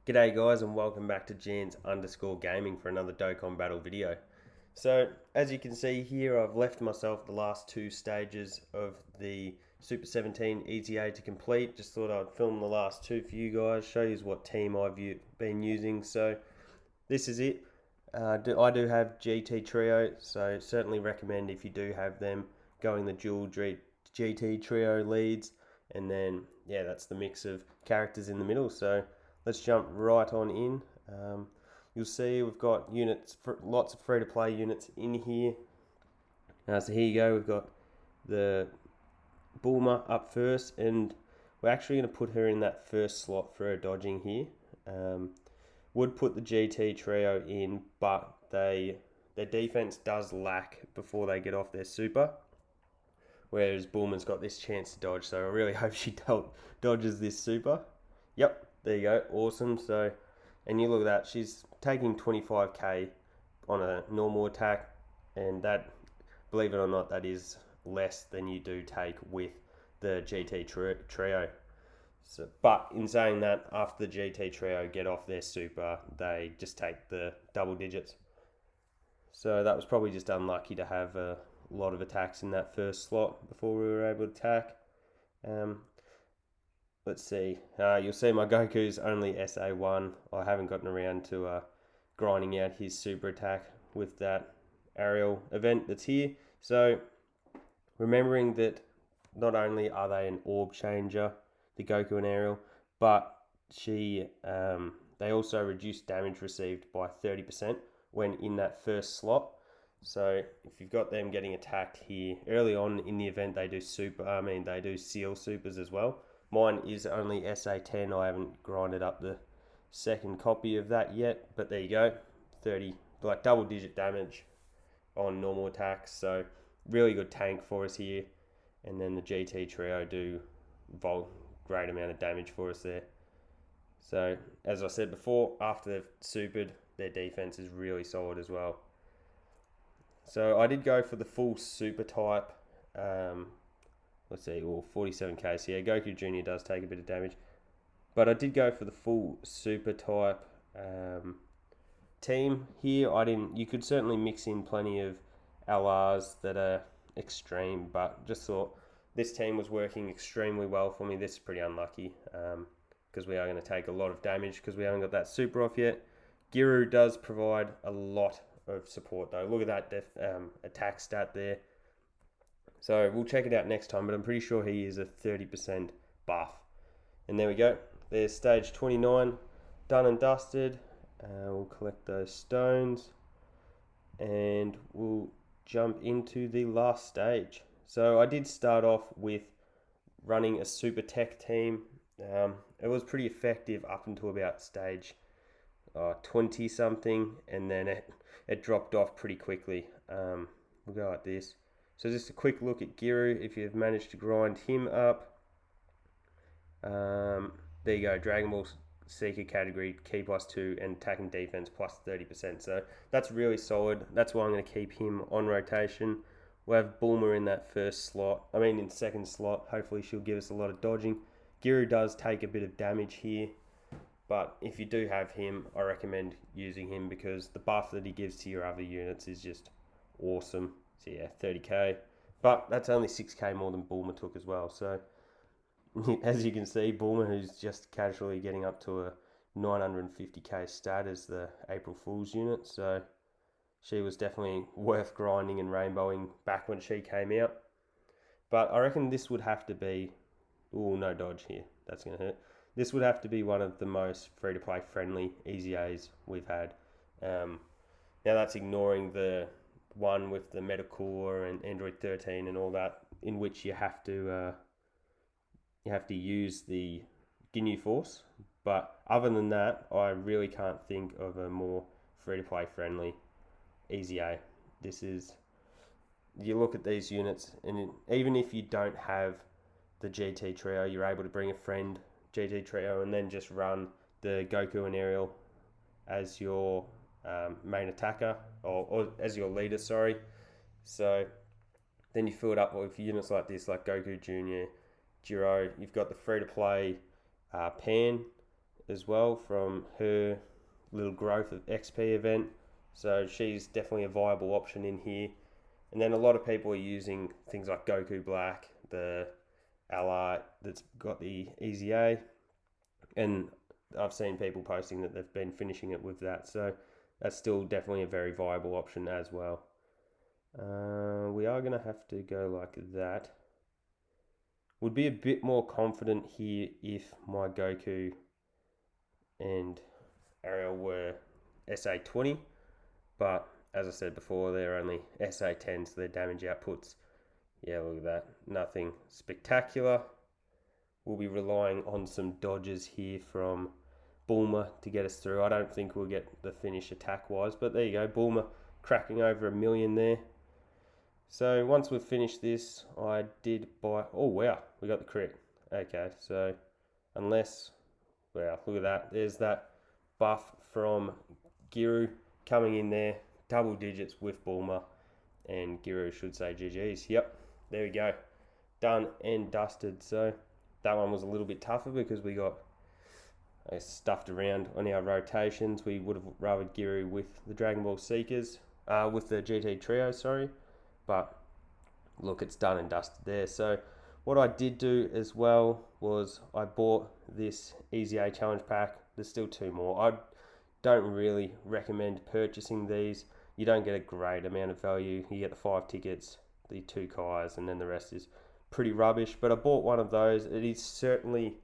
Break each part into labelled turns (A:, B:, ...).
A: G'day guys and welcome back to Jans_gaming for another Dokkan battle video. So as you can see here, I've left myself the last two stages of the Super 17 EZA to complete. Just thought I'd film the last two for you guys, show you what team I've been using. So this is it. I do have GT Trio, so certainly recommend if you do have them going the dual GT Trio leads, and then yeah, that's the mix of characters in the middle. So let's jump right on in. You'll see we've got units, lots of free-to-play units in here. So here you go, we've got the Bulma up first, and we're actually going to put her in that first slot for her dodging here. Would put the GT Trio in, but their defense does lack before they get off their super. Whereas Bulma's got this chance to dodge, so I really hope she dodges this super. Yep, there you go, awesome. So, and you look at that, she's taking 25k on a normal attack, and that, believe it or not, that is less than you do take with the GT Trio. So, but in saying that, after the GT Trio get off their super, they just take the double digits. So that was probably just unlucky to have a lot of attacks in that first slot before we were able to attack. Let's see. You'll see my Goku's only SA1. I haven't gotten around to grinding out his super attack with that aerial event that's here. So remembering that not only are they an orb changer, the Goku and Ariel, but they also reduce damage received by 30% when in that first slot. So if you've got them getting attacked here early on in the event, they do they do seal supers as well. Mine is only SA10. I haven't grinded up the second copy of that yet, but there you go, 30 double digit damage on normal attacks. So really good tank for us here, and then the GT Trio do great amount of damage for us there. So as I said before, after they've supered, their defense is really solid as well. So I did go for the full super type. Let's see, 47k. So yeah, Goku Jr. does take a bit of damage, but I did go for the full super type team here. You could certainly mix in plenty of LRs that are extreme, but just thought this team was working extremely well for me. This is pretty unlucky because we are going to take a lot of damage because we haven't got that super off yet. Giru does provide a lot of support though. Look at that attack stat there. So we'll check it out next time, but I'm pretty sure he is a 30% buff. And there we go. There's stage 29, done and dusted. We'll collect those stones, and we'll jump into the last stage. So I did start off with running a super tech team. It was pretty effective up until about stage 20 something, and then it dropped off pretty quickly. We'll go like this. So just a quick look at Giru, if you've managed to grind him up. There you go, Dragon Ball Seeker category, key +2 and attack and defense +30%. So that's really solid. That's why I'm going to keep him on rotation. We'll have Bulma in that first slot. In second slot. Hopefully she'll give us a lot of dodging. Giru does take a bit of damage here, but if you do have him, I recommend using him because the buff that he gives to your other units is just awesome. So yeah, 30k, but that's only 6k more than Bulma took as well. So as you can see, Bulma, who's just casually getting up to a 950k stat as the April Fool's unit, so she was definitely worth grinding and rainbowing back when she came out. But I reckon this would have to be, no dodge here, that's going to hurt. This would have to be one of the most free-to-play friendly EZAs we've had. Now that's ignoring the one with the Metacore and Android 13 and all that, in which you have to use the Ginyu Force. But other than that, I really can't think of a more free-to-play friendly EZA. You look at these units, and even if you don't have the GT Trio, you're able to bring a friend GT Trio and then just run the Goku and Ariel as your main attacker, or as your leader, sorry. So then you fill it up with units like this, like Goku Jr., Jiro. You've got the free-to-play Pan, as well from her little growth of XP event. So she's definitely a viable option in here. And then a lot of people are using things like Goku Black, the ally that's got the EZA, and I've seen people posting that they've been finishing it with that. So that's still definitely a very viable option as well. We are going to have to go like that. Would be a bit more confident here if my Goku and Ariel were SA20, but as I said before, they're only SA10, so their damage outputs, yeah, look at that, nothing spectacular. We'll be relying on some dodges here from Bulma to get us through. I don't think we'll get the finish attack-wise, but there you go, Bulma cracking over 1 million there. So once we've finished this, I did buy, oh wow, we got the crit. Okay, so unless, wow, look at that. There's that buff from Giru coming in there, double digits with Bulma, and Giru should say GG's. Yep, there we go. Done and dusted. So that one was a little bit tougher because we got stuffed around on our rotations. We would have rather Giru with the Dragon Ball Seekers, with the GT Trio, sorry. But look, it's done and dusted there. So what I did do as well was I bought this EZA challenge pack. There's still 2 more. I don't really recommend purchasing these. You don't get a great amount of value. You get the 5 tickets, the 2 Kais, and then the rest is pretty rubbish. But I bought one of those. It is certainly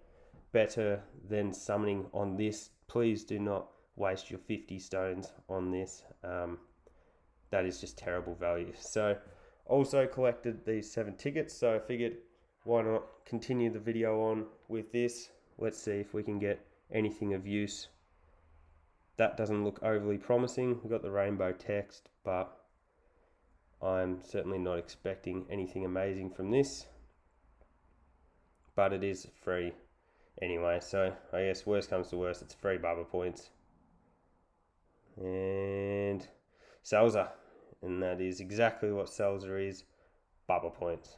A: better than summoning on this. Please do not waste your 50 stones on this. That is just terrible value. So also collected these 7 tickets, so I figured why not continue the video on with this. Let's see if we can get anything of use. That doesn't look overly promising. We've got the rainbow text, but I'm certainly not expecting anything amazing from this. But it is free anyway, so I guess worst comes to worst, it's free Bubba points. And Salza, and that is exactly what Salza is, Bubba points.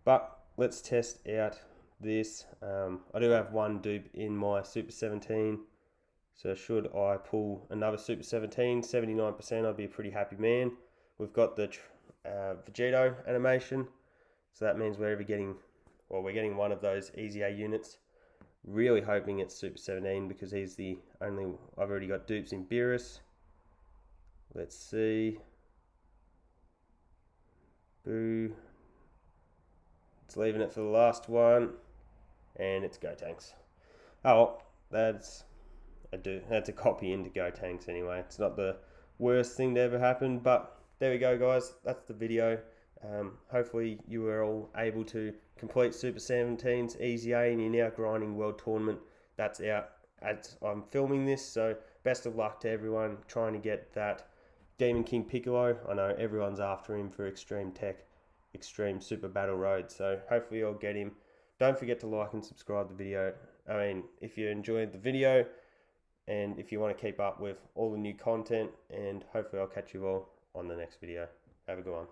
A: But let's test out this. I do have 1 dupe in my Super 17, so should I pull another Super 17, 79%, I'd be a pretty happy man. We've got the Vegito animation, so that means we're getting one of those EZA units. Really hoping it's Super 17 because he's the only, I've already got dupes in Beerus. Let's see. Boo. It's leaving it for the last one. And it's Gotenks. Oh, well, that's a copy into Gotenks anyway. It's not the worst thing to ever happen, but there we go, guys. That's the video. Hopefully you were all able to complete Super 17's EZA and you're now grinding World Tournament. That's out as I'm filming this, so best of luck to everyone trying to get that Demon King Piccolo. I know everyone's after him for Extreme Tech, Extreme Super Battle Road, so hopefully you'll get him. Don't forget to like and subscribe the video. If you enjoyed the video and if you want to keep up with all the new content, and hopefully I'll catch you all on the next video. Have a good one.